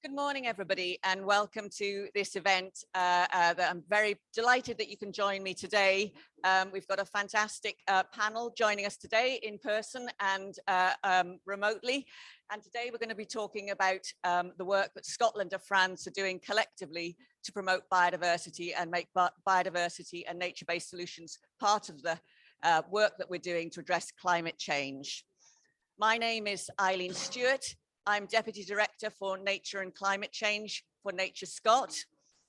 Good morning, everybody, and welcome to this event that I'm very delighted that you can join me today. We've got a fantastic panel joining us today in person and remotely. And today we're going to be talking about the work that Scotland and France are doing collectively to promote biodiversity and make biodiversity and nature-based solutions part of the work that we're doing to address climate change. My name is Eileen Stewart. I'm Deputy Director for Nature and Climate Change for Nature Scot.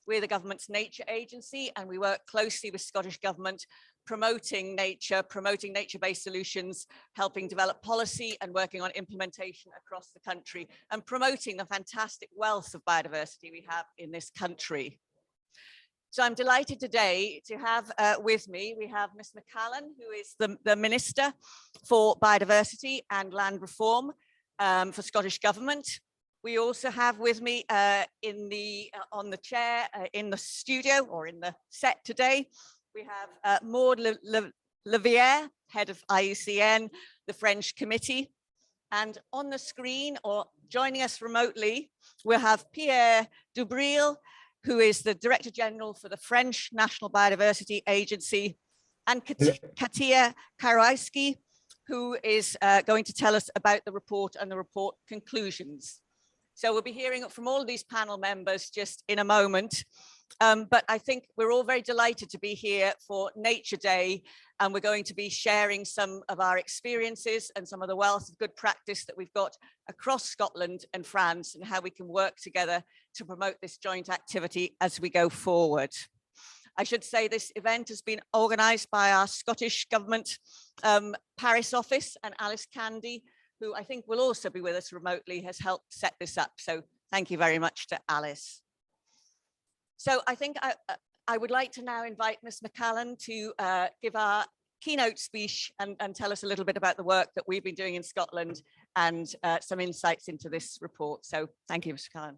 We're the government's nature agency, and we work closely with Scottish Government, promoting nature-based solutions, helping develop policy and working on implementation across the country, and promoting the fantastic wealth of biodiversity we have in this country. So I'm delighted today to have with me, we have Ms. McCallan, who is the Minister for Biodiversity and Land Reform for Scottish Government. We also have with me on the chair in the studio or in the set today, we have Maud Levier, head of IUCN, the French committee. And on the screen or joining us remotely, we'll have Pierre Dubri, who is the Director General for the French National Biodiversity Agency, and Katia Karajski, who is going to tell us about the report and the report conclusions. So we'll be hearing from all of these panel members just in a moment. But I think we're all very delighted to be here for Nature Day, and we're going to be sharing some of our experiences and some of the wealth of good practice that we've got across Scotland and France, and how we can work together to promote this joint activity as we go forward. I should say this event has been organised by our Scottish Government Paris office, and Alice Candy, who I think will also be with us remotely, has helped set this up. So thank you very much to Alice. So I think I would like to now invite Ms. McCallan to give our keynote speech and tell us a little bit about the work that we've been doing in Scotland and some insights into this report. So thank you, Ms. McCallan.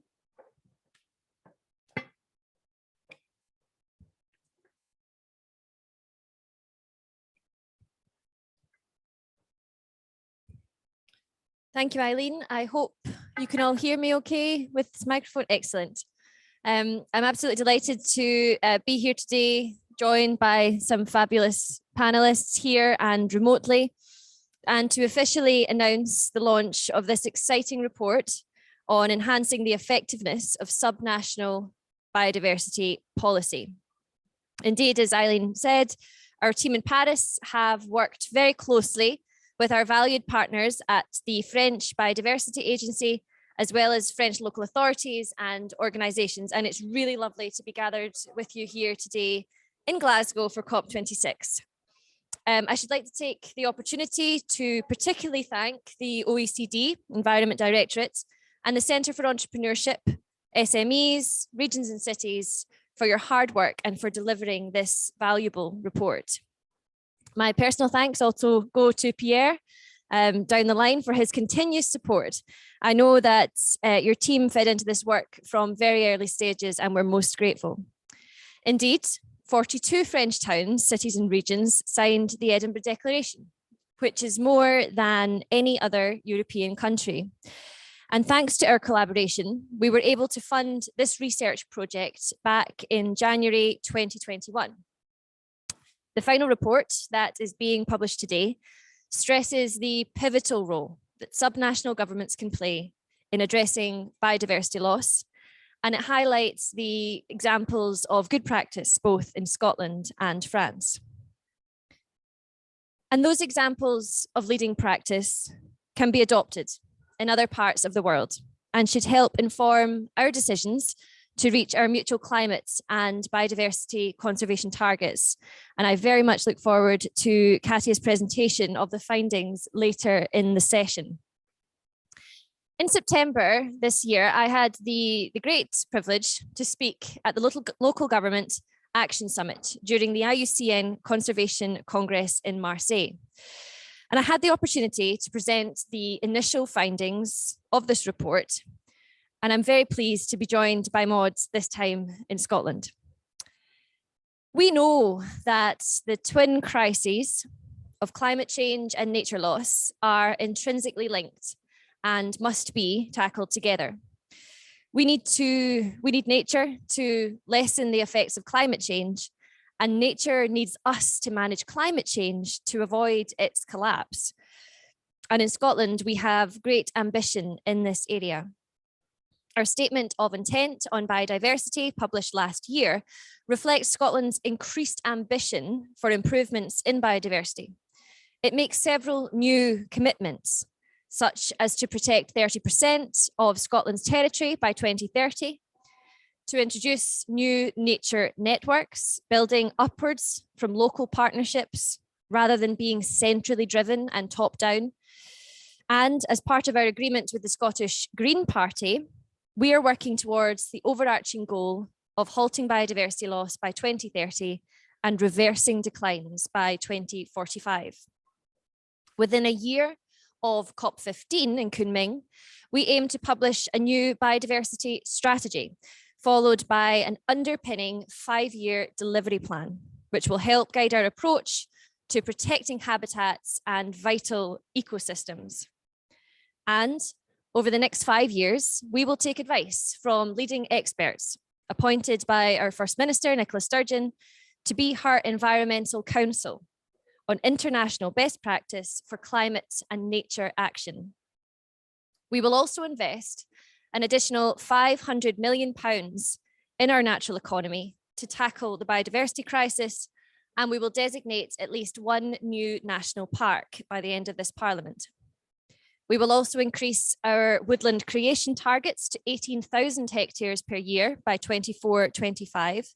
Thank you, Eileen. I hope you can all hear me okay with this microphone. Excellent. I'm absolutely delighted to be here today, joined by some fabulous panelists here and remotely, and to officially announce the launch of this exciting report on enhancing the effectiveness of subnational biodiversity policy. Indeed, as Eileen said, our team in Paris have worked very closely with our valued partners at the French Biodiversity Agency, as well as French local authorities and organisations. And it's really lovely to be gathered with you here today in Glasgow for COP26. I should like to take the opportunity to particularly thank the OECD Environment Directorate and the Centre for Entrepreneurship, SMEs, Regions and Cities for your hard work and for delivering this valuable report. My personal thanks also go to Pierre down the line for his continuous support. I know that your team fed into this work from very early stages, and we're most grateful. Indeed, 42 French towns, cities and regions signed the Edinburgh Declaration, which is more than any other European country. And thanks to our collaboration, we were able to fund this research project back in January 2021. The final report that is being published today stresses the pivotal role that subnational governments can play in addressing biodiversity loss, and it highlights the examples of good practice both in Scotland and France. And those examples of leading practice can be adopted in other parts of the world and should help inform our decisions to reach our mutual climate and biodiversity conservation targets. And I very much look forward to Katia's presentation of the findings later in the session. In September this year, I had the great privilege to speak at the Local Government Action Summit during the IUCN Conservation Congress in Marseille. And I had the opportunity to present the initial findings of this report. And I'm very pleased to be joined by Maud this time in Scotland. We know that the twin crises of climate change and nature loss are intrinsically linked and must be tackled together. We need nature to lessen the effects of climate change, and nature needs us to manage climate change to avoid its collapse. And in Scotland, we have great ambition in this area. Our statement of intent on biodiversity, published last year, reflects Scotland's increased ambition for improvements in biodiversity. It makes several new commitments, such as to protect 30% of Scotland's territory by 2030, to introduce new nature networks, building upwards from local partnerships rather than being centrally driven and top down. And as part of our agreement with the Scottish Green Party, we are working towards the overarching goal of halting biodiversity loss by 2030 and reversing declines by 2045. Within a year of COP15 in Kunming, we aim to publish a new biodiversity strategy, followed by an underpinning 5-year delivery plan, which will help guide our approach to protecting habitats and vital ecosystems. And over the next 5 years, we will take advice from leading experts appointed by our First Minister, Nicola Sturgeon, to be her environmental counsel on international best practice for climate and nature action. We will also invest an additional £500 million in our natural economy to tackle the biodiversity crisis, and we will designate at least one new national park by the end of this Parliament. We will also increase our woodland creation targets to 18,000 hectares per year by 24-25,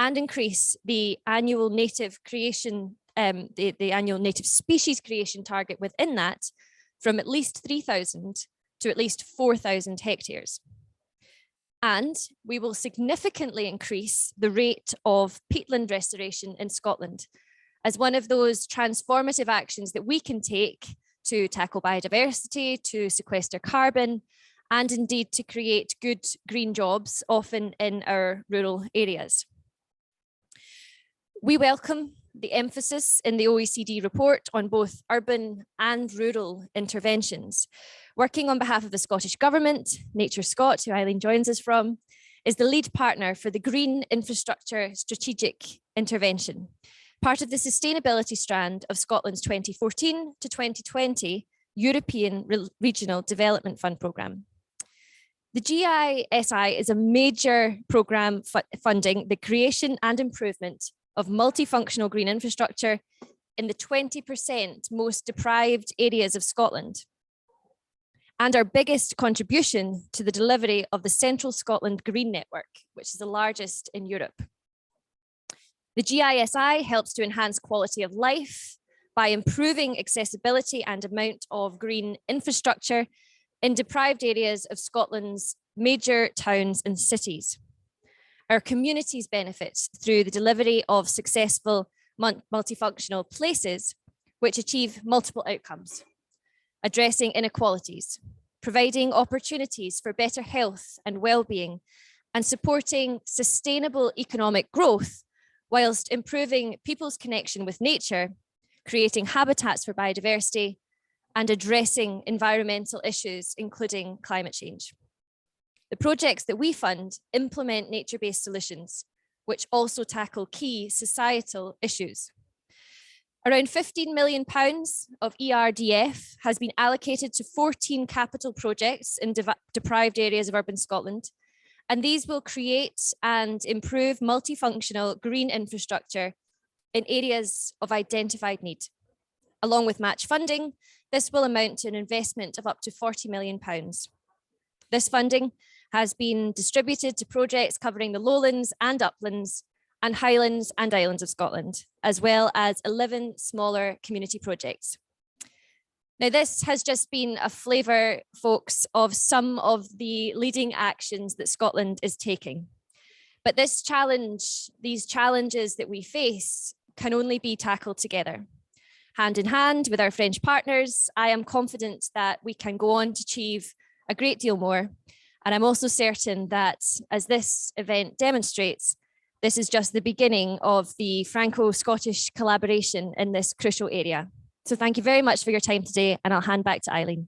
and increase the annual native creation, the annual native species creation target within that from at least 3,000 to at least 4,000 hectares. And we will significantly increase the rate of peatland restoration in Scotland as one of those transformative actions that we can take to tackle biodiversity, to sequester carbon, and indeed to create good green jobs, often in our rural areas. We welcome the emphasis in the OECD report on both urban and rural interventions. Working on behalf of the Scottish Government, Nature Scot, who Eileen joins us from, is the lead partner for the Green Infrastructure Strategic Intervention, part of the sustainability strand of Scotland's 2014 to 2020 European Regional Development Fund programme. The GISI is a major programme funding the creation and improvement of multifunctional green infrastructure in the 20% most deprived areas of Scotland, and our biggest contribution to the delivery of the Central Scotland Green Network, which is the largest in Europe. The GISI helps to enhance quality of life by improving accessibility and amount of green infrastructure in deprived areas of Scotland's major towns and cities. Our communities benefit through the delivery of successful multifunctional places which achieve multiple outcomes, addressing inequalities, providing opportunities for better health and well-being, and supporting sustainable economic growth whilst improving people's connection with nature, creating habitats for biodiversity, and addressing environmental issues, including climate change. The projects that we fund implement nature-based solutions, which also tackle key societal issues. Around £15 million of ERDF has been allocated to 14 capital projects in deprived areas of urban Scotland, and these will create and improve multifunctional green infrastructure in areas of identified need. Along with match funding, this will amount to an investment of up to £40 million. This funding has been distributed to projects covering the lowlands and uplands and highlands and islands of Scotland, as well as 11 smaller community projects. Now, this has just been a flavour, folks, of some of the leading actions that Scotland is taking. But these challenges that we face can only be tackled together. Hand in hand with our French partners, I am confident that we can go on to achieve a great deal more. And I'm also certain that, as this event demonstrates, this is just the beginning of the Franco-Scottish collaboration in this crucial area. So thank you very much for your time today, and I'll hand back to Eileen.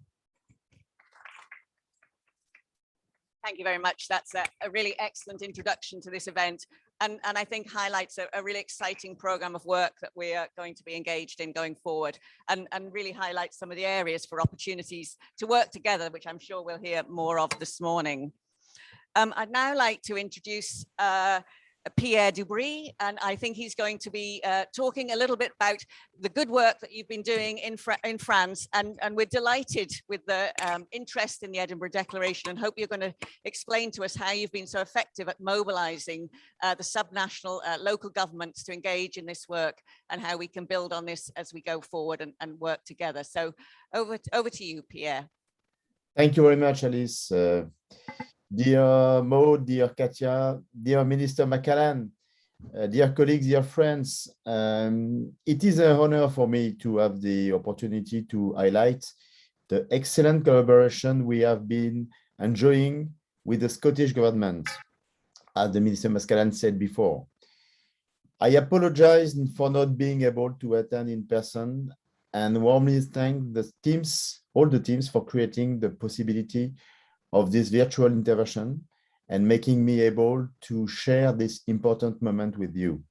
Thank you very much. That's a really excellent introduction to this event, and I think highlights a really exciting program of work that we are going to be engaged in going forward, and really highlights some of the areas for opportunities to work together, which I'm sure we'll hear more of this morning. I'd now like to introduce Pierre Dubri, and I think he's going to be talking a little bit about the good work that you've been doing in France, and we're delighted with the interest in the Edinburgh Declaration, and hope you're going to explain to us how you've been so effective at mobilizing the subnational local governments to engage in this work, and how we can build on this as we go forward and work together. So over to you, Pierre. Thank you very much, Alice. Dear Maud, dear Katia, dear Minister Macallan, dear colleagues, dear friends, it is an honor for me to have the opportunity to highlight the excellent collaboration we have been enjoying with the Scottish government, as the Minister Macallan said before. I apologize for not being able to attend in person, and warmly thank the teams, all the teams, for creating the possibility of this virtual intervention and making me able to share this important moment with you.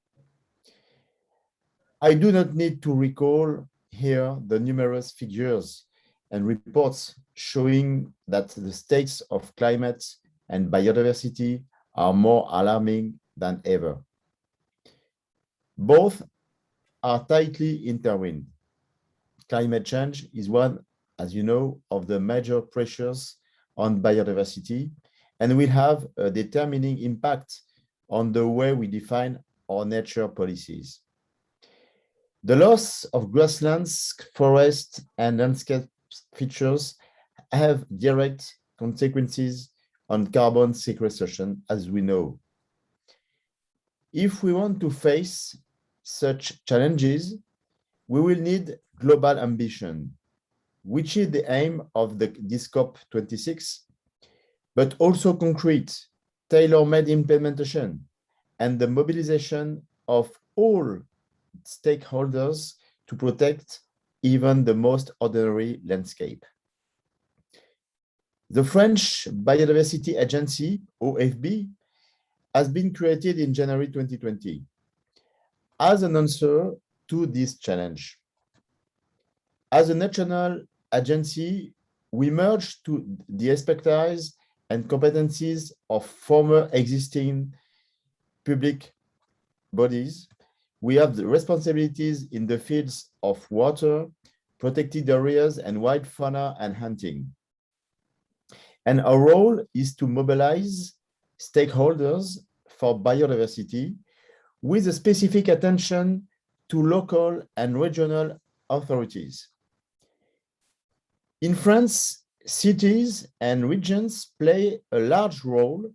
I do not need to recall here the numerous figures and reports showing that the states of climate and biodiversity are more alarming than ever. Both are tightly intertwined. Climate change is one, as you know, of the major pressures on biodiversity, and will have a determining impact on the way we define our nature policies. The loss of grasslands, forests, and landscape features have direct consequences on carbon sequestration, as we know. If we want to face such challenges, we will need global ambition, which is the aim of this COP26, but also concrete, tailor-made implementation and the mobilization of all stakeholders to protect even the most ordinary landscape. The French Biodiversity Agency, OFB, has been created in January 2020 as an answer to this challenge. As a national agency, we merged to the expertise and competencies of former existing public bodies. We have the responsibilities in the fields of water, protected areas, and wild fauna and hunting. And our role is to mobilize stakeholders for biodiversity with a specific attention to local and regional authorities. In France, cities and regions play a large role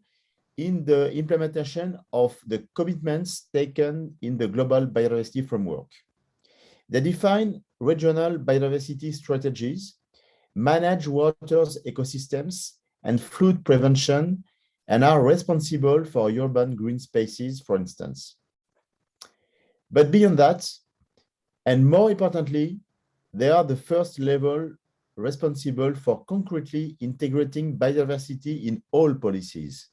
in the implementation of the commitments taken in the Global Biodiversity Framework. They define regional biodiversity strategies, manage water's ecosystems and flood prevention, and are responsible for urban green spaces, for instance. But beyond that, and more importantly, they are the first level responsible for concretely integrating biodiversity in all policies,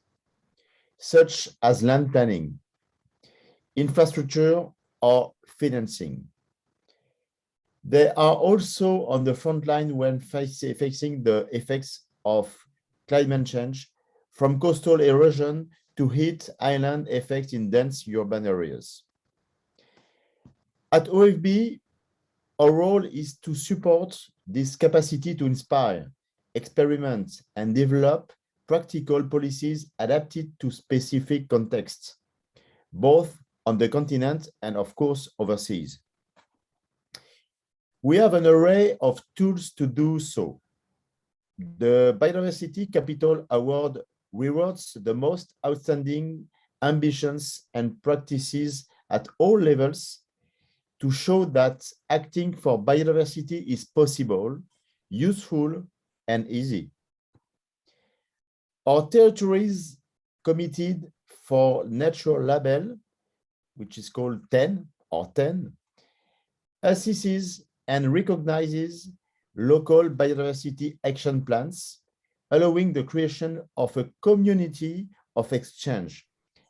such as land planning, infrastructure, or financing. They are also on the front line when facing the effects of climate change, from coastal erosion to heat island effects in dense urban areas. At OFB, our role is to support this capacity to inspire, experiment, and develop practical policies adapted to specific contexts, both on the continent and, of course, overseas. We have an array of tools to do so. The Biodiversity Capital Award rewards the most outstanding ambitions and practices at all levels to show that acting for biodiversity is possible, useful, and easy. Our territories committed for nature label, which is called 10 or 10, assesses and recognizes local biodiversity action plans allowing the creation of a community of exchange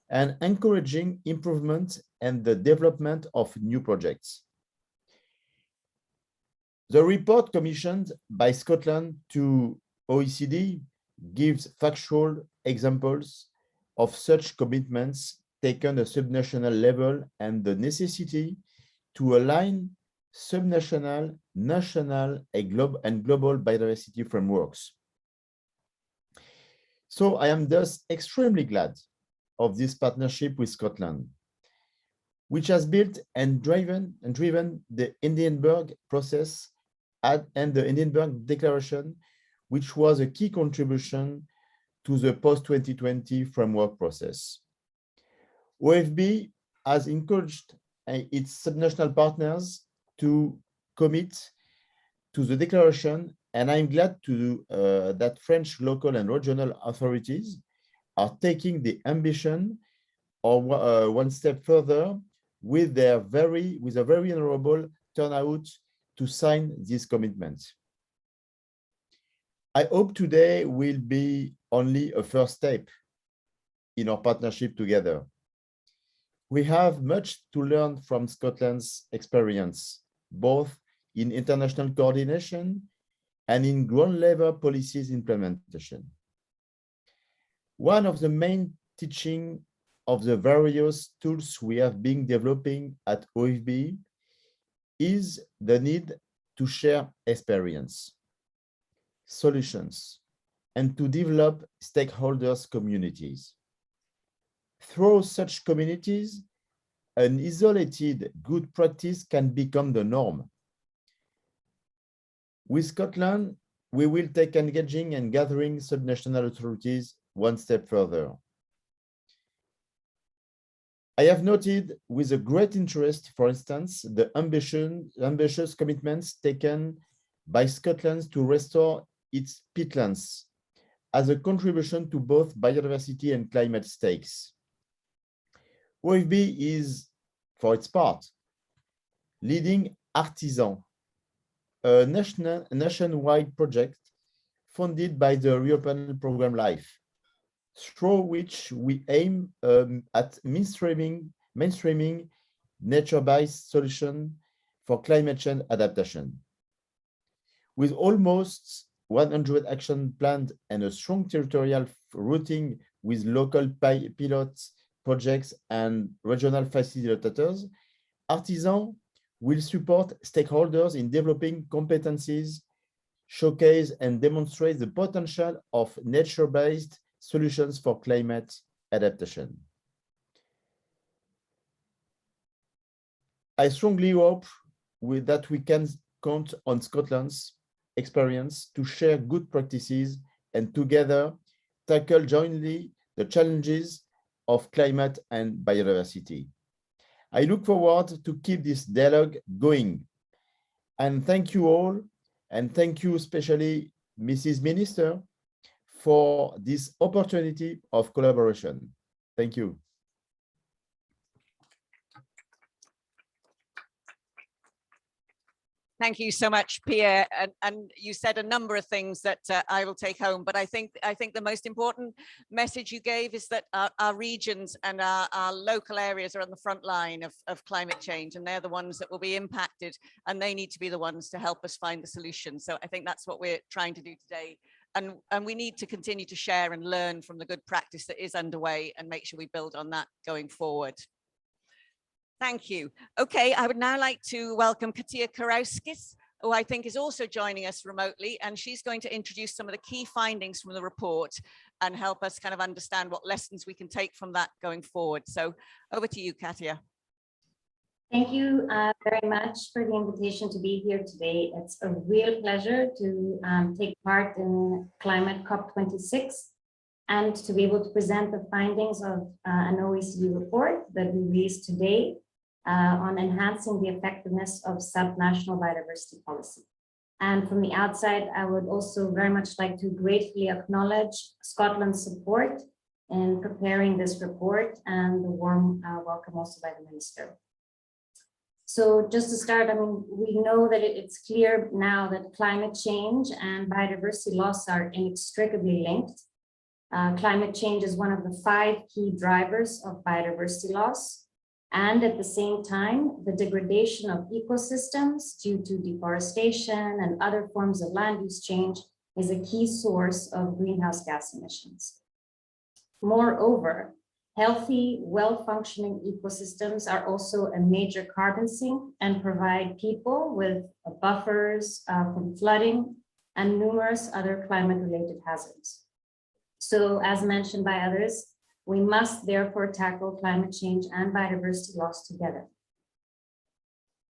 and encouraging improvement and the development of new projects. The report commissioned by Scotland to OECD gives factual examples of such commitments taken at subnational level and the necessity to align subnational, national, and global biodiversity frameworks. So I am thus extremely glad of this partnership with Scotland, which has built and driven the Edinburgh process and the Edinburgh Declaration, which was a key contribution to the post-2020 framework process. OFB has encouraged its subnational partners to commit to the declaration, and I'm glad that French local and regional authorities are taking the ambition of one step further with a very honorable turnout to sign this commitment. I hope today will be only a first step in our partnership together. We have much to learn from Scotland's experience, both in international coordination and in ground-level policies implementation. One of the main teachings of the various tools we have been developing at OFB is the need to share experience, solutions, and to develop stakeholders' communities. Through such communities, an isolated good practice can become the norm. With Scotland, we will take engaging and gathering subnational authorities one step further. I have noted with a great interest, for instance, the ambitious commitments taken by Scotland to restore its peatlands as a contribution to both biodiversity and climate stakes. OFB is, for its part, leading Artisan, a nationwide project funded by the European program LIFE, through which we aim at mainstreaming nature-based solutions for climate change adaptation. With almost 100 action plans and a strong territorial routing with local pilot projects and regional facilitators, Artisan will support stakeholders in developing competencies, showcase and demonstrate the potential of nature-based solutions for climate adaptation. I strongly hope that we can count on Scotland's experience to share good practices and together tackle jointly the challenges of climate and biodiversity. I look forward to keep this dialogue going. And thank you all, and thank you especially Mrs. Minister for this opportunity of collaboration. Thank you. Thank you so much, Pierre. And you said a number of things that I will take home, but I think the most important message you gave is that our regions and our local areas are on the front line of climate change, and they're the ones that will be impacted, and they need to be the ones to help us find the solution. So I think that's what we're trying to do today. And we need to continue to share and learn from the good practice that is underway and make sure we build on that going forward. Thank you. Okay, I would now like to welcome Katia Karauskis, who I think is also joining us remotely, and she's going to introduce some of the key findings from the report and help us kind of understand what lessons we can take from that going forward. So over to you, Katia. Thank you very much for the invitation to be here today. It's a real pleasure to take part in Climate COP26 and to be able to present the findings of an OECD report that we released today on enhancing the effectiveness of subnational biodiversity policy. And from the outside, I would also very much like to gratefully acknowledge Scotland's support in preparing this report and the warm welcome also by the Minister. So just to start, I mean, we know that it's clear now that climate change and biodiversity loss are inextricably linked. Climate change is one of the 5 key drivers of biodiversity loss. And at the same time, the degradation of ecosystems due to deforestation and other forms of land use change is a key source of greenhouse gas emissions. Moreover, healthy, well-functioning ecosystems are also a major carbon sink and provide people with buffers from flooding and numerous other climate-related hazards. So as mentioned by others, we must therefore tackle climate change and biodiversity loss together.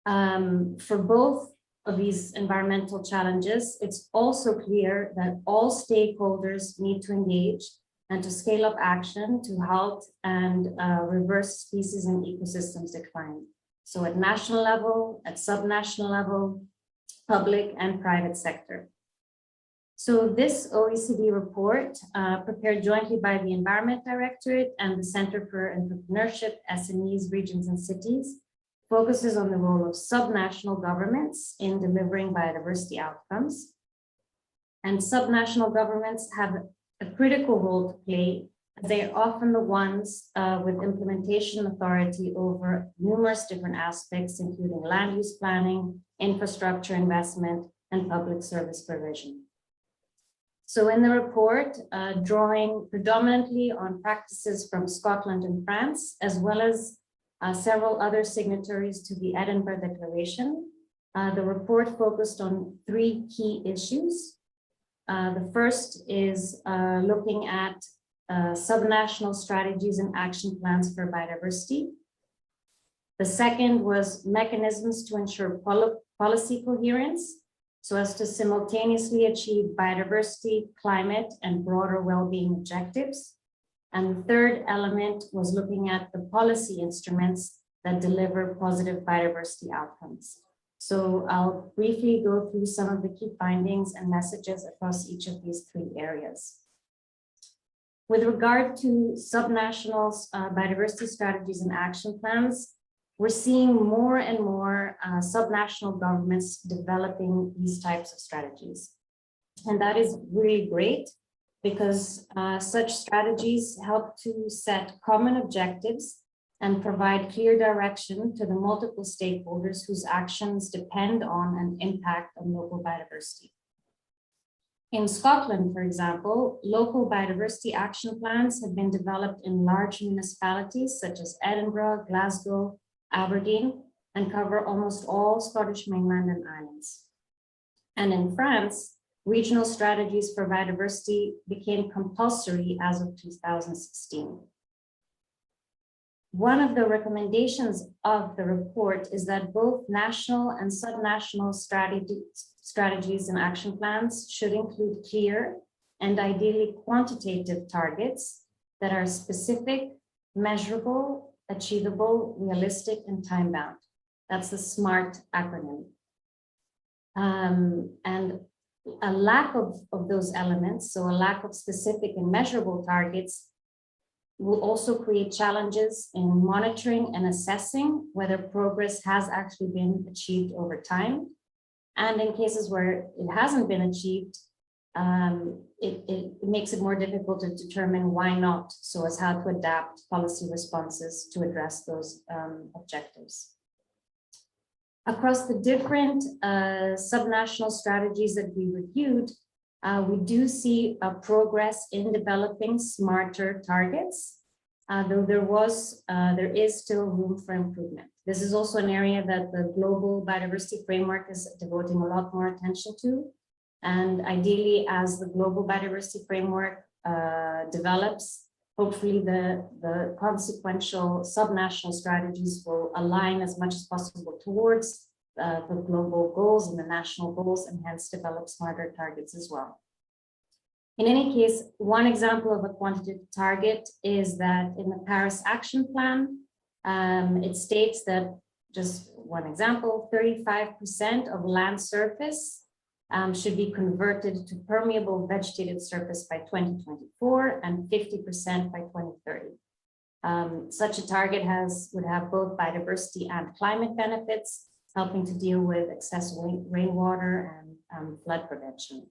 For both of these environmental challenges, it's also clear that all stakeholders need to engage and to scale up action to halt and reverse species and ecosystems decline. So at national level, at subnational level, public and private sector. So this OECD report, prepared jointly by the Environment Directorate and the Center for Entrepreneurship, SMEs, Regions and Cities, focuses on the role of subnational governments in delivering biodiversity outcomes. And subnational governments have a critical role to play, as they are often the ones with implementation authority over numerous different aspects, including land use planning, infrastructure investment, and public service provision. So in the report, drawing predominantly on practices from Scotland and France, as well as several other signatories to the Edinburgh Declaration, the report focused on 3 key issues. The first is looking at subnational strategies and action plans for biodiversity. The second was mechanisms to ensure policy coherence, so as to simultaneously achieve biodiversity, climate, and broader well-being objectives. And the third element was looking at the policy instruments that deliver positive biodiversity outcomes. So I'll briefly go through some of the key findings and messages across each of these 3 areas. With regard to subnational biodiversity strategies and action plans, we're seeing more and more subnational governments developing these types of strategies. And that is really great because such strategies help to set common objectives and provide clear direction to the multiple stakeholders whose actions depend on and impact on local biodiversity. In Scotland, for example, local biodiversity action plans have been developed in large municipalities such as Edinburgh, Glasgow, Aberdeen, and cover almost all Scottish mainland and islands. And in France, regional strategies for biodiversity became compulsory as of 2016. One of the recommendations of the report is that both national and subnational strategies and action plans should include clear and ideally quantitative targets that are specific, measurable, achievable, realistic, and time-bound. That's the SMART acronym. And a lack of those elements, so a lack of specific and measurable targets, will also create challenges in monitoring and assessing whether progress has actually been achieved over time. And in cases where it hasn't been achieved, it makes it more difficult to determine why not, so as how to adapt policy responses to address those objectives. Across the different subnational strategies that we reviewed, we do see progress in developing smarter targets, though there is still room for improvement. This is also an area that the Global Biodiversity Framework is devoting a lot more attention to. And ideally, as the Global Biodiversity Framework develops, hopefully the consequential subnational strategies will align as much as possible towards the global goals and the national goals, and hence develop smarter targets as well. In any case, one example of a quantitative target is that in the Paris Action Plan, it states that, just one example, 35% of land surface should be converted to permeable vegetated surface by 2024 and 50% by 2030. Such a target would have both biodiversity and climate benefits, helping to deal with excessive rainwater and flood prevention.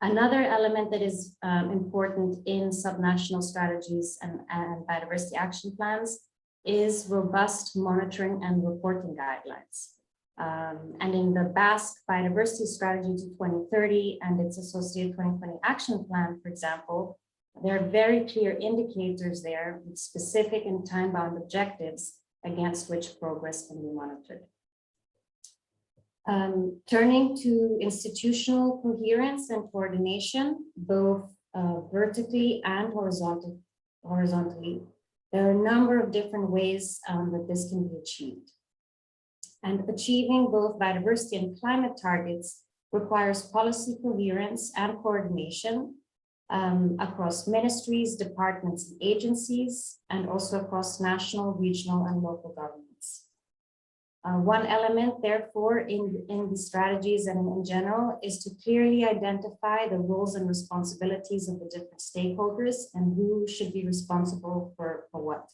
Another element that is important in subnational strategies and biodiversity action plans is robust monitoring and reporting guidelines. And in the Basque Biodiversity Strategy to 2030 and its associated 2020 action plan, for example, there are very clear indicators there with specific and time-bound objectives against which progress can be monitored. Turning to institutional coherence and coordination, both vertically and horizontally, there are a number of different ways that this can be achieved. And achieving both biodiversity and climate targets requires policy coherence and coordination across ministries, departments, and agencies, and also across national, regional, and local governments. One element, therefore, in the strategies and in general is to clearly identify the roles and responsibilities of the different stakeholders and who should be responsible for what.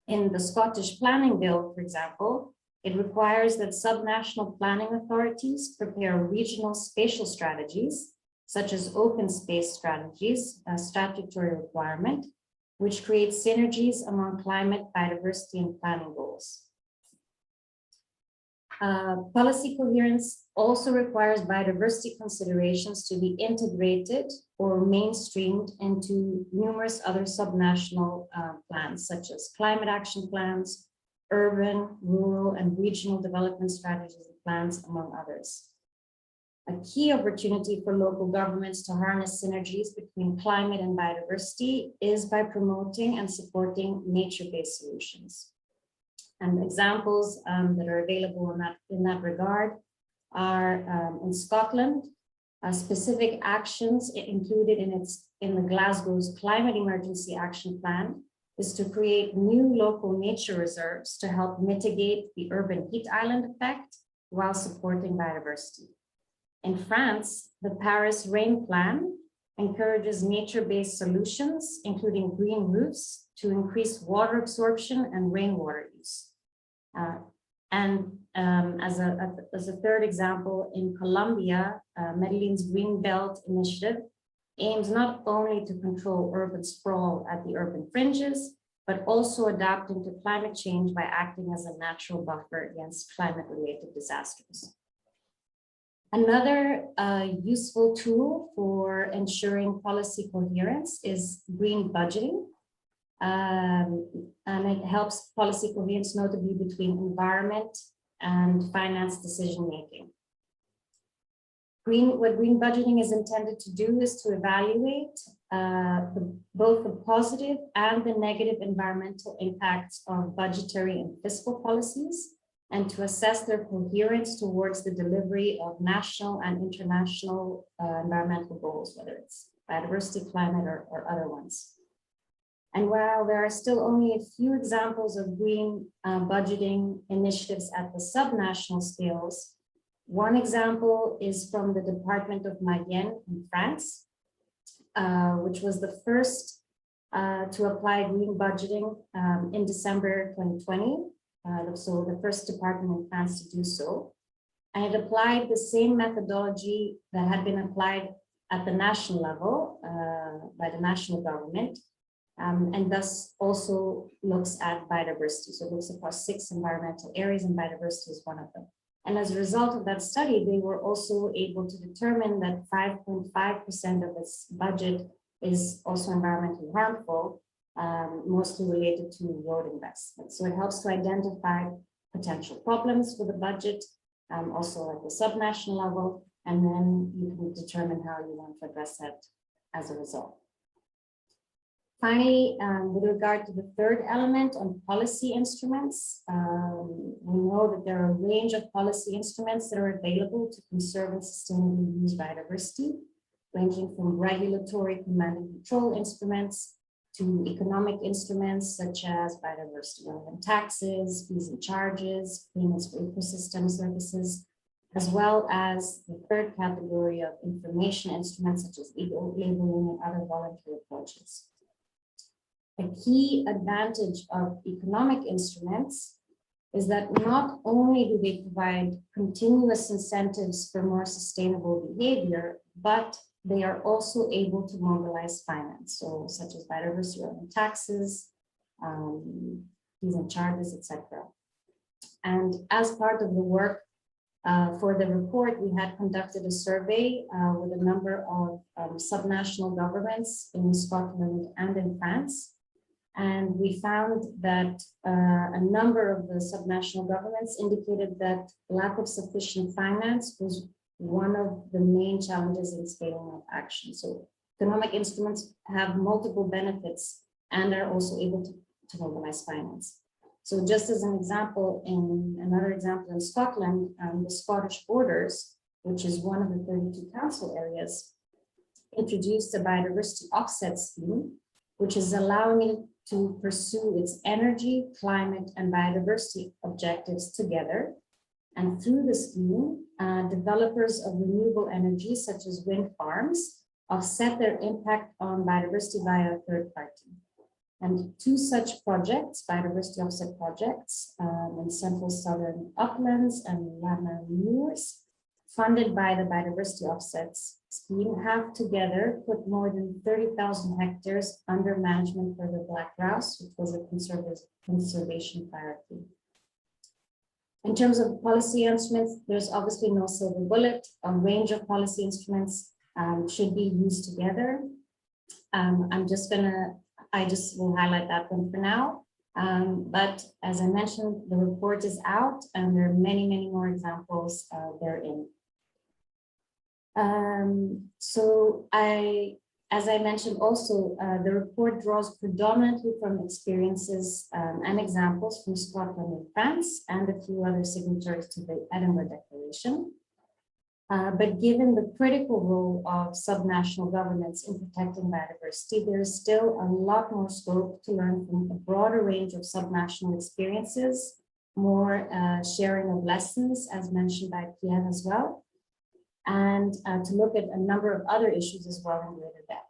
In the Scottish Planning Bill, for example, it requires that subnational planning authorities prepare regional spatial strategies, such as open space strategies, a statutory requirement, which creates synergies among climate, biodiversity, and planning goals. Policy coherence also requires biodiversity considerations to be integrated or mainstreamed into numerous other subnational plans, such as climate action plans, urban, rural, and regional development strategies and plans, among others. A key opportunity for local governments to harness synergies between climate and biodiversity is by promoting and supporting nature-based solutions. And examples that are available in that regard are in Scotland, specific actions included in the Glasgow's Climate Emergency Action Plan is to create new local nature reserves to help mitigate the urban heat island effect while supporting biodiversity. In France, the Paris Rain Plan encourages nature-based solutions, including green roofs, to increase water absorption and rainwater use. As a third example, in Colombia, Medellin's Green Belt Initiative aims not only to control urban sprawl at the urban fringes, but also adapting to climate change by acting as a natural buffer against climate-related disasters. Another useful tool for ensuring policy coherence is green budgeting. And it helps policy coherence, notably between environment and finance decision-making. What green budgeting is intended to do is to evaluate both the positive and the negative environmental impacts of budgetary and fiscal policies, and to assess their coherence towards the delivery of national and international environmental goals, whether it's biodiversity, climate, or other ones. And while there are still only a few examples of green budgeting initiatives at the subnational scales, one example is from the Department of Mayenne in France, which was the first to apply green budgeting in December 2020. So the first department in France to do so. And it applied the same methodology that had been applied at the national level by the national government. And thus also looks at biodiversity. So it looks across 6 environmental areas, and biodiversity is one of them. And as a result of that study, they were also able to determine that 5.5% of its budget is also environmentally harmful, mostly related to road investment. So it helps to identify potential problems for the budget, also at the subnational level, and then you can determine how you want to address that as a result. Finally, with regard to the third element on policy instruments, we know that there are a range of policy instruments that are available to conserve and sustainably use biodiversity, ranging from regulatory command and control instruments to economic instruments such as biodiversity relevant taxes, fees and charges, payments for ecosystem services, as well as the third category of information instruments such as labeling and other voluntary approaches. A key advantage of economic instruments is that not only do they provide continuous incentives for more sustainable behavior, but they are also able to mobilize finance, so such as biodiversity taxes, fees and charges, etc. And as part of the work for the report, we had conducted a survey with a number of subnational governments in Scotland and in France. And we found that a number of the subnational governments indicated that lack of sufficient finance was one of the main challenges in scaling up action. So economic instruments have multiple benefits and are also able to mobilize finance. So just as an example, another example in Scotland, the Scottish Borders, which is one of the 32 council areas, introduced a biodiversity offset scheme, which is allowing it to pursue its energy, climate, and biodiversity objectives together. And through the scheme, developers of renewable energy, such as wind farms, offset their impact on biodiversity via a third party. And two such projects, biodiversity offset projects in central southern uplands and Lana Moors, funded by the biodiversity offsets scheme, have together put more than 30,000 hectares under management for the black grouse, which was a conservation priority. In terms of policy instruments, there's obviously no silver bullet. A range of policy instruments should be used together. I just will highlight that one for now. But as I mentioned, the report is out and there are many, many more examples therein. As I mentioned also, the report draws predominantly from experiences and examples from Scotland and France and a few other signatories to the Edinburgh Declaration. But given the critical role of subnational governments in protecting biodiversity, there is still a lot more scope to learn from a broader range of subnational experiences, more sharing of lessons, as mentioned by Pierre as well, and to look at a number of other issues as well in greater depth.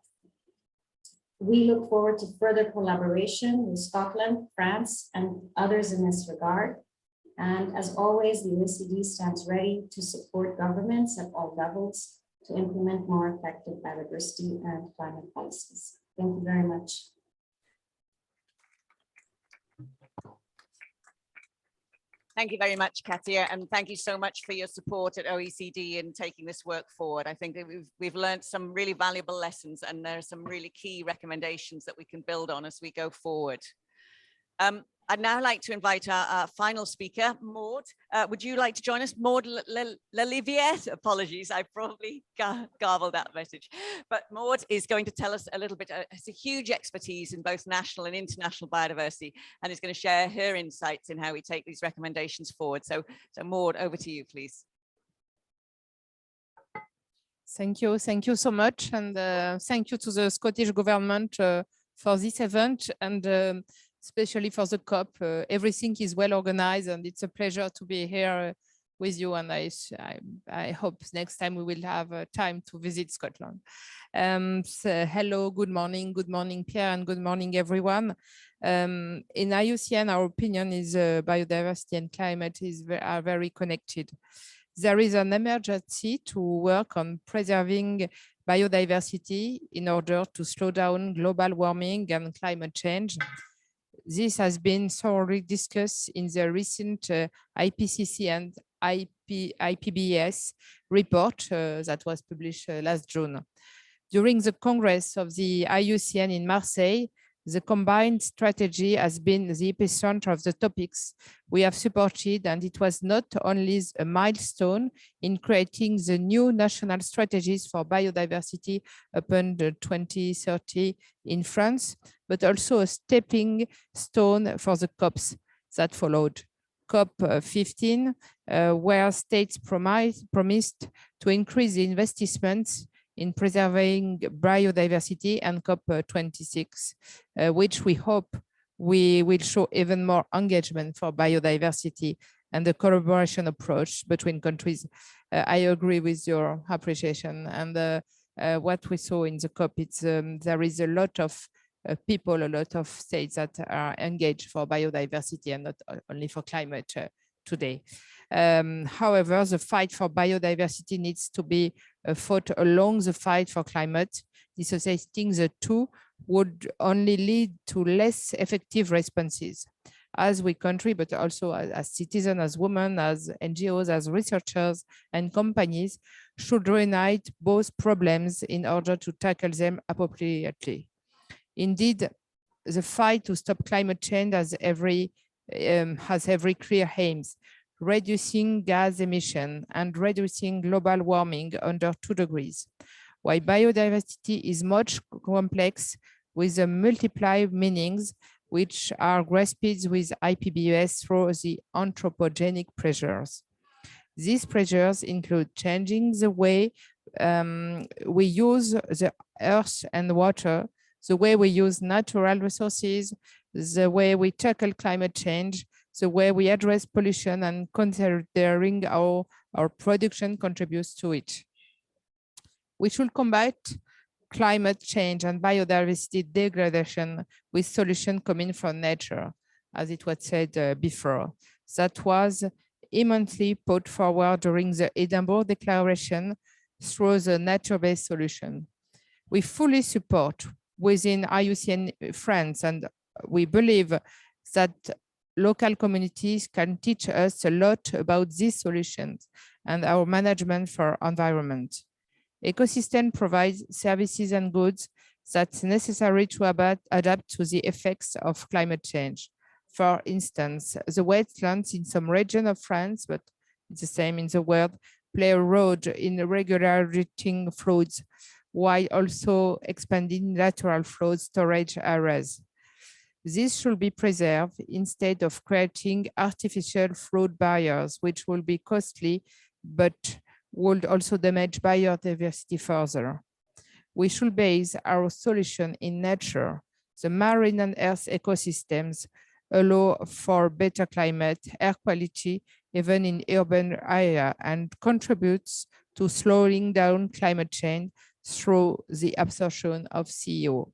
We look forward to further collaboration with Scotland, France, and others in this regard. And as always, the OECD stands ready to support governments at all levels to implement more effective biodiversity and climate policies. Thank you very much. Thank you very much, Katia, and thank you so much for your support at OECD in taking this work forward. I think that we've learned some really valuable lessons, and there are some really key recommendations that we can build on as we go forward. I'd now like to invite our final speaker, Maud. Would you like to join us? Maud Laliviere, apologies, I probably garbled that message. But Maud is going to tell us a little bit, has a huge expertise in both national and international biodiversity, and is going to share her insights in how we take these recommendations forward. So Maud, over to you, please. Thank you so much, and thank you to the Scottish government for this event, and especially for the COP. Everything is well organized, and it's a pleasure to be here with you. And I hope next time we will have time to visit Scotland. So hello, good morning, Pierre, and good morning, everyone. In IUCN, our opinion is biodiversity and climate are very connected. There is an emergency to work on preserving biodiversity in order to slow down global warming and climate change. This has been thoroughly discussed in the recent IPCC and IPBES report that was published last June. During the Congress of the IUCN in Marseille, the combined strategy has been the epicenter of the topics we have supported, and it was not only a milestone in creating the new national strategies for biodiversity upon the 2030 in France, but also a stepping stone for the COPs that followed. COP 15, where states promised to increase the investments in preserving biodiversity, and COP 26, which we hope we will show even more engagement for biodiversity and the collaboration approach between countries. I agree with your appreciation, and what we saw in the COP, there is a lot of people, a lot of states that are engaged for biodiversity and not only for climate today. However, the fight for biodiversity needs to be fought along the fight for climate. Dissociating the two would only lead to less effective responses. As we country, but also as citizens, as women, as NGOs, as researchers and companies should unite both problems in order to tackle them appropriately. Indeed, the fight to stop climate change has every clear aims: reducing gas emission and reducing global warming under 2 degrees. While biodiversity is much complex with a multiple meanings, which are grasped with IPBES through the anthropogenic pressures. These pressures include changing the way we use the earth and water, the way we use natural resources, the way we tackle climate change, the way we address pollution, and considering how our production contributes to it. We should combat climate change and biodiversity degradation with solutions coming from nature, as it was said before. That was immensely put forward during the Edinburgh Declaration through the nature-based solution. We fully support within IUCN France, and we believe that local communities can teach us a lot about these solutions and our management for environment. Ecosystem provides services and goods that's necessary to adapt to the effects of climate change. For instance, the wetlands in some region of France, but it's the same in the world, play a role in regulating floods, while also expanding lateral flood storage areas. This should be preserved instead of creating artificial flood barriers, which will be costly, but would also damage biodiversity further. We should base our solution in nature. The marine and earth ecosystems allow for better climate, air quality, even in urban areas, and contributes to slowing down climate change through the absorption of CO.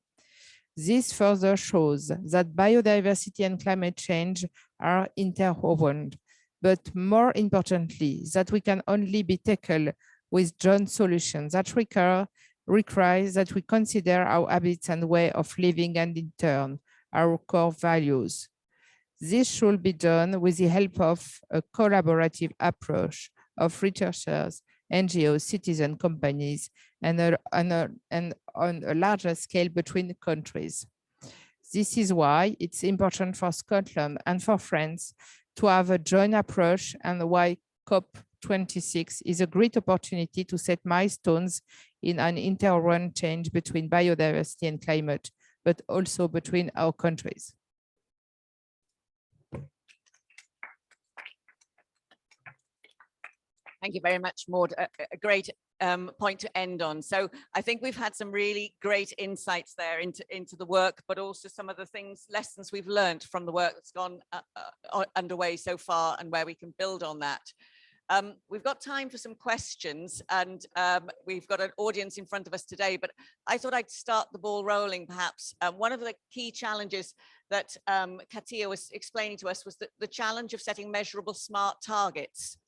This further shows that biodiversity and climate change are interwoven, but more importantly, that we can only be tackled with joint solutions that require that we consider our habits and way of living and in turn, our core values. This should be done with the help of a collaborative approach of researchers, NGOs, citizen companies, and on a larger scale between countries. This is why it's important for Scotland and for France to have a joint approach, and why COP26 is a great opportunity to set milestones in an interwoven change between biodiversity and climate, but also between our countries. Thank you very much, Maud. A great point to end on. So I think we've had some really great insights there into the work, but also some of the lessons we've learned from the work that's gone underway so far and where we can build on that. We've got time for some questions, and we've got an audience in front of us today, but I thought I'd start the ball rolling perhaps. One of the key challenges that Katia was explaining to us was the challenge of setting measurable smart targets.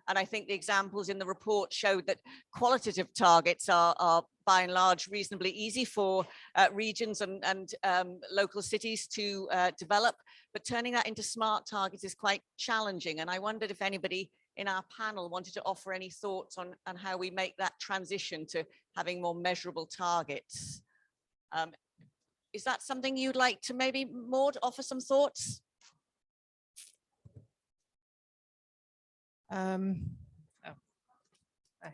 And I think the examples in the report showed that qualitative targets are by and large reasonably easy for regions and local cities to develop, but turning that into smart targets is quite challenging. And I wondered if anybody in our panel wanted to offer any thoughts on how we make that transition to having more measurable targets. Is that something you'd like to maybe, Maud, offer some thoughts?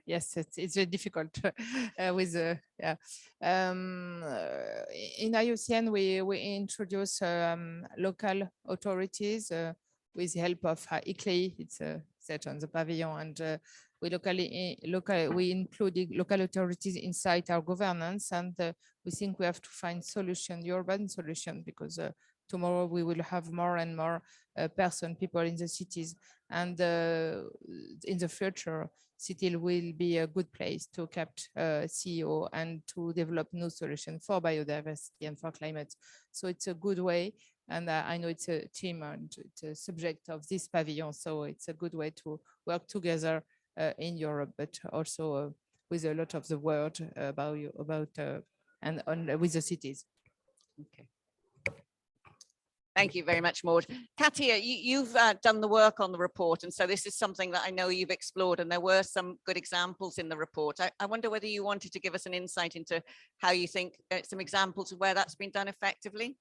Yes, it's very difficult with yeah. In IUCN, we introduce local authorities with the help of ICLEI. It's set on the pavilion, and we included local authorities inside our governance, and we think we have to find the urban solution, because tomorrow we will have more and more people in the cities, and in the future city will be a good place to capture CEO and to develop new solutions for biodiversity and for climate. So it's a good way. And I know it's a theme and it's a subject of this pavilion. So it's a good way to work together in Europe, but also with a lot of the world about and with the cities. Okay. Thank you very much, Maud. Katia, you've done the work on the report, and so this is something that I know you've explored, and there were some good examples in the report. I wonder whether you wanted to give us an insight into how you think some examples of where that's been done effectively.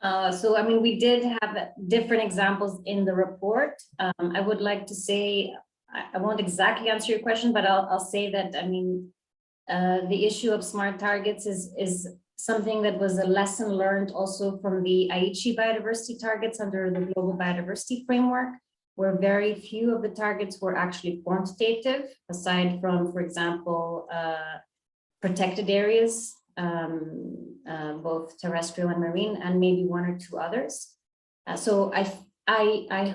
So, I mean, we did have different examples in the report. I would like to say, I won't exactly answer your question, but I'll say that, I mean, the issue of smart targets is something that was a lesson learned also from the Aichi biodiversity targets under the Global Biodiversity Framework, where very few of the targets were actually quantitative, aside from, for example, protected areas, both terrestrial and marine, and maybe one or two others. So I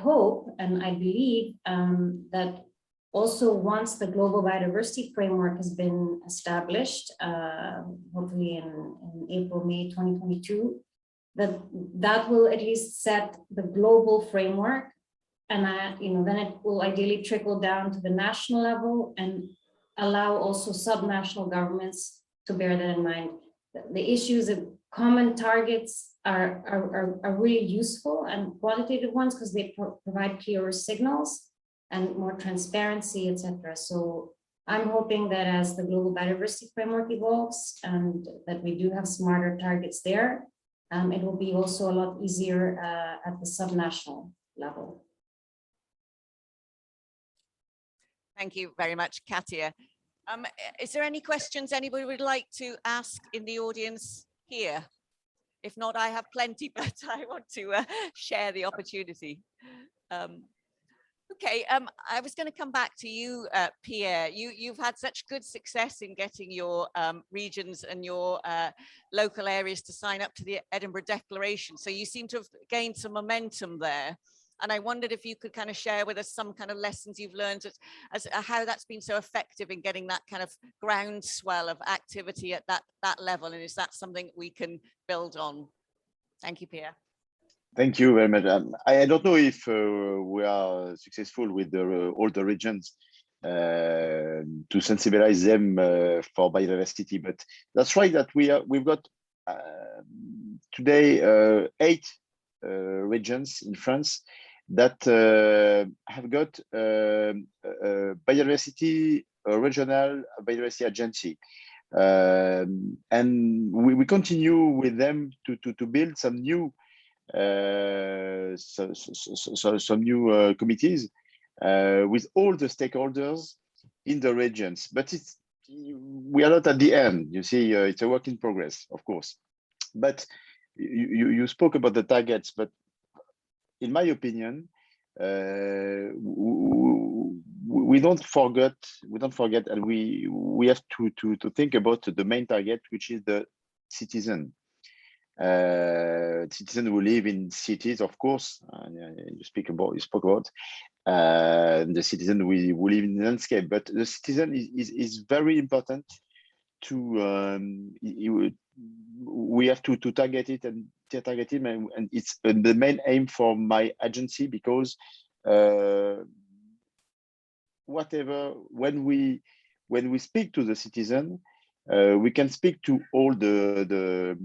hope and I believe that also once the Global Biodiversity Framework has been established, hopefully in April, May 2022, that will at least set the global framework, and then it will ideally trickle down to the national level and allow also subnational governments to bear that in mind. The issues of common targets are really useful, and quantitative ones because they provide clearer signals and more transparency, etc. So I'm hoping that as the Global Biodiversity Framework evolves and that we do have smarter targets there, it will be also a lot easier at the subnational level. Thank you very much, Katia. Is there any questions anybody would like to ask in the audience here? If not, I have plenty, but I want to share the opportunity. Okay, I was going to come back to you, Pierre. You've had such good success in getting your regions and your local areas to sign up to the Edinburgh Declaration. So you seem to have gained some momentum there. And I wondered if you could kind of share with us some kind of lessons you've learned as how that's been so effective in getting that kind of groundswell of activity at that level. And is that something we can build on? Thank you, Pierre. Thank you very much. I don't know if we are successful with all the regions to sensibilize them for biodiversity, but that's right that we've got today 8 regions in France that have got biodiversity, regional biodiversity agency. And we continue with them to build some new some new committees with all the stakeholders in the regions. But we are not at the end. You see, it's a work in progress, of course. But you spoke about the targets, but in my opinion, we don't forget, and we have to think about the main target, which is the citizen. Citizens who live in cities, of course. You spoke about the citizen who live in the landscape, but the citizen is very important to. We have to target it and target him, and it's the main aim for my agency, because when we speak to the citizen, we can speak to all the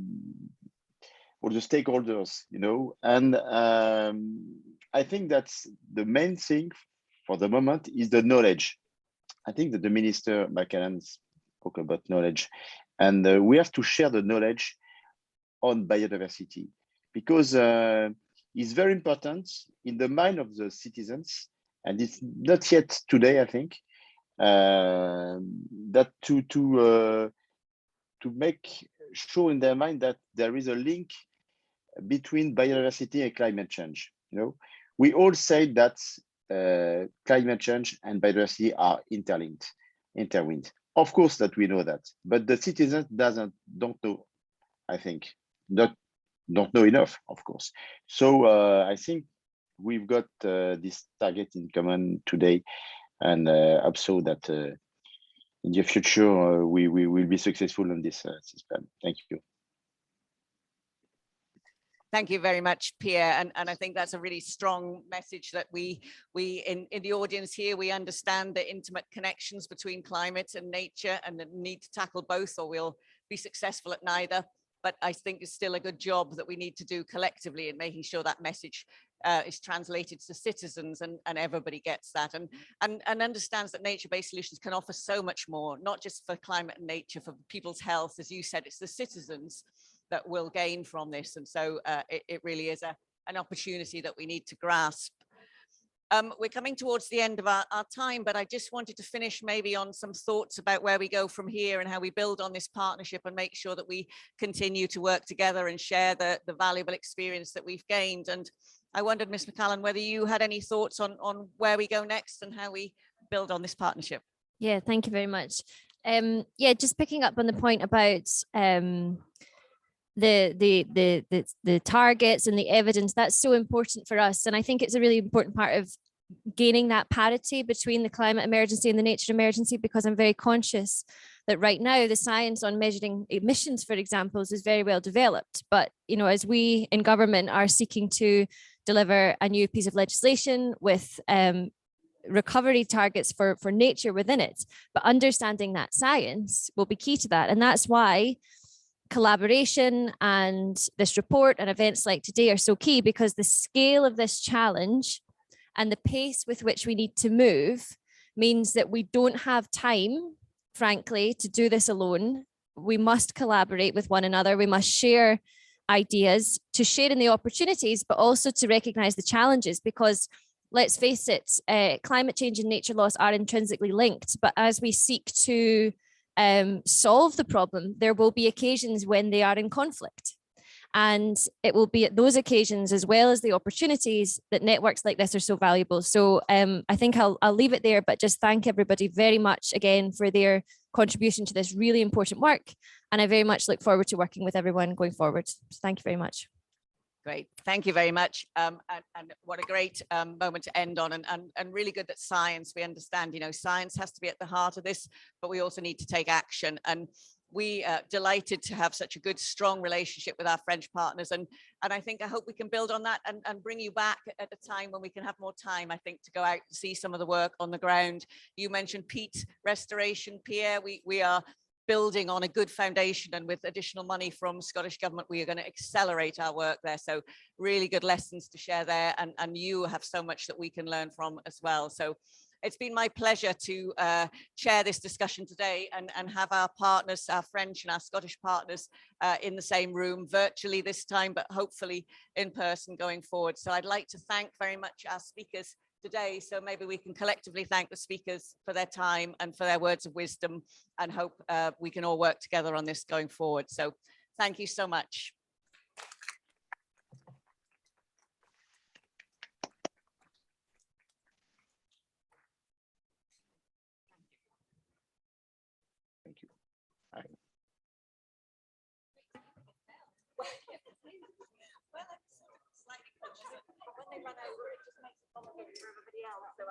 stakeholders, you know, and I think that's the main thing for the moment is the knowledge. I think that the Minister Macallan spoke about knowledge, and we have to share the knowledge on biodiversity, because it's very important in the mind of the citizens, and it's not yet today, I think, that to make sure in their mind that there is a link between biodiversity and climate change. You know, we all say that climate change and biodiversity are intertwined. Of course that we know that, but the citizens don't know, I think, don't know enough, of course. So I think we've got this target in common today, and hope so that in the future we will be successful on this plan. Thank you. Thank you very much, Pierre. And I think that's a really strong message that we in the audience here, we understand the intimate connections between climate and nature and the need to tackle both, or we'll be successful at neither. But I think it's still a good job that we need to do collectively in making sure that message is translated to citizens and everybody gets that and understands that nature-based solutions can offer so much more, not just for climate and nature, for people's health. As you said, it's the citizens that will gain from this. And so it really is an opportunity that we need to grasp. We're coming towards the end of our time, but I just wanted to finish maybe on some thoughts about where we go from here and how we build on this partnership and make sure that we continue to work together and share the valuable experience that we've gained. And I wondered, Ms. McCallan, whether you had any thoughts on where we go next and how we build on this partnership. Yeah, thank you very much. Yeah, just picking up on the point about the targets and the evidence, that's so important for us. And I think it's a really important part of gaining that parity between the climate emergency and the nature emergency, because I'm very conscious that right now the science on measuring emissions, for example, is very well developed. But, you know, as we in government are seeking to deliver a new piece of legislation with recovery targets for nature within it, but understanding that science will be key to that. And that's why collaboration and this report and events like today are so key, because the scale of this challenge and the pace with which we need to move means that we don't have time, frankly, to do this alone. We must collaborate with one another. We must share ideas, to share in the opportunities, but also to recognize the challenges, because let's face it, climate change and nature loss are intrinsically linked. But as we seek to solve the problem, there will be occasions when they are in conflict. And it will be at those occasions, as well as the opportunities, that networks like this are so valuable. So I think I'll leave it there, but just thank everybody very much again for their contribution to this really important work. And I very much look forward to working with everyone going forward. So thank you very much. Great, thank you very much. And what a great moment to end on, and really good that science, we understand, you know, science has to be at the heart of this, but we also need to take action. And we are delighted to have such a good, strong relationship with our French partners. And I hope we can build on that and bring you back at a time when we can have more time, I think, to go out and see some of the work on the ground. You mentioned peat restoration, Pierre. We are building on a good foundation, and with additional money from Scottish Government, we are going to accelerate our work there. So really good lessons to share there, and you have so much that we can learn from as well. So it's been my pleasure to chair this discussion today and have our partners, our French and our Scottish partners in the same room virtually this time, but hopefully in person going forward. So I'd like to thank very much our speakers today. So maybe we can collectively thank the speakers for their time and for their words of wisdom, and hope we can all work together on this going forward. So thank you so much. Thank you. Well, I'm slightly conscious when they run over, it just makes it complicated for everybody else. So